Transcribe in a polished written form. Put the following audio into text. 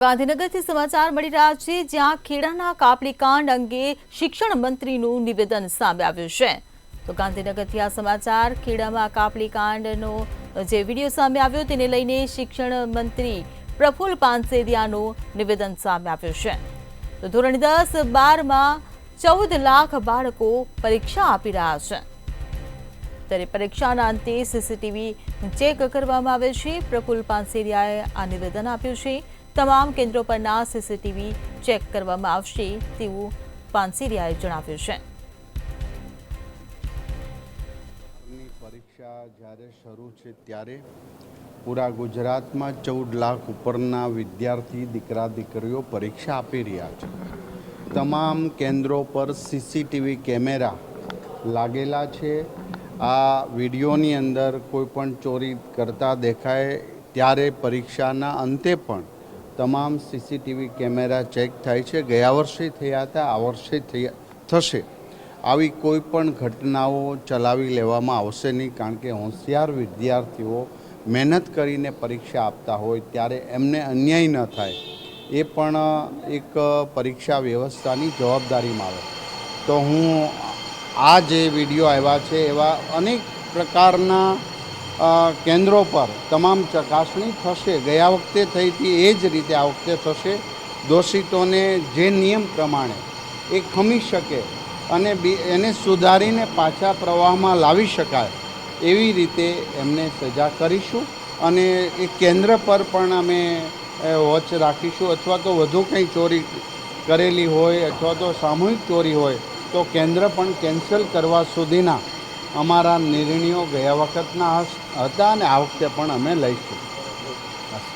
ગાંધીનગરથી સમાચાર મળી રહ્યા છે, જ્યાં ખેડાના કાપલીકાંડ અંગે શિક્ષણ મંત્રીનું નિવેદન સામે આવ્યું છે। તો ગાંધીનગરથી આ સમાચાર, ખેડામાં કાપલીકાંડનો જે વિડીયો સામે આવ્યો તેને લઈને શિક્ષણ મંત્રી પ્રફુલ્લ પાનસેરિયાનું નિવેદન સામે આવ્યું છે। તો ધોરણ 10-12માં 14 લાખ બાળકો પરીક્ષા આપી રહ્યા છે, ત્યારે પરીક્ષાના અંતે સીસીટીવી ચેક કરવામાં આવે છે। પ્રફુલ્લ પાનસેરિયાએ આ નિવેદન આપ્યું છે। તમામ કેન્દ્રો પરના સીસીટીવી ચેક કરવામાં આવશે તેવું પાનસેરિયાએ જણાવ્યું છે। પરીક્ષા જ્યારે શરૂ છે ત્યારે પૂરા ગુજરાતમાં 14 લાખ ઉપરના વિદ્યાર્થી દીકરા દીકરીઓ પરીક્ષા આપી રહ્યા છે। તમામ કેન્દ્રો પર સીસીટીવી કેમેરા લાગેલા છે। આ વિડીયોની અંદર કોઈ પણ ચોરી કરતા દેખાય ત્યારે પરીક્ષાના અંતે પણ તમામ સીસીટીવી કેમેરા ચેક થાય છે। ગયા વર્ષે થયા હતા, આ વર્ષે થશે। આવી કોઈ પણ ઘટનાઓ ચલાવી લેવામાં આવશે નહીં, કારણ કે હોશિયાર વિદ્યાર્થીઓ મહેનત કરીને પરીક્ષા આપતા હોય ત્યારે એમને અન્યાય ન થાય એ પણ એક પરીક્ષા વ્યવસ્થાની જવાબદારીમાં આવે। તો હું આ જે વિડીયો આવ્યા છે એવા અનેક પ્રકારના કેન્દ્રો પર તમામ ચકાસણી થશે। ગયા વખતે થઈ હતી એ જ રીતે આ વખતે થશે। દોષિતોને જે નિયમ પ્રમાણે એ ખમી શકે અને એને સુધારીને પાછા પ્રવાહમાં લાવી શકાય એવી રીતે એમને સજા કરીશું, અને એ કેન્દ્ર પર પણ અમે વોચ રાખીશું। અથવા તો વધુ કંઈ ચોરી કરેલી હોય અથવા તો સામૂહિક ચોરી હોય તો કેન્દ્ર પણ કેન્સલ કરવા સુધીના અમારા નિર્ણયો ગયા વખતના હતા અને આ વખતે પણ અમે લઈશું।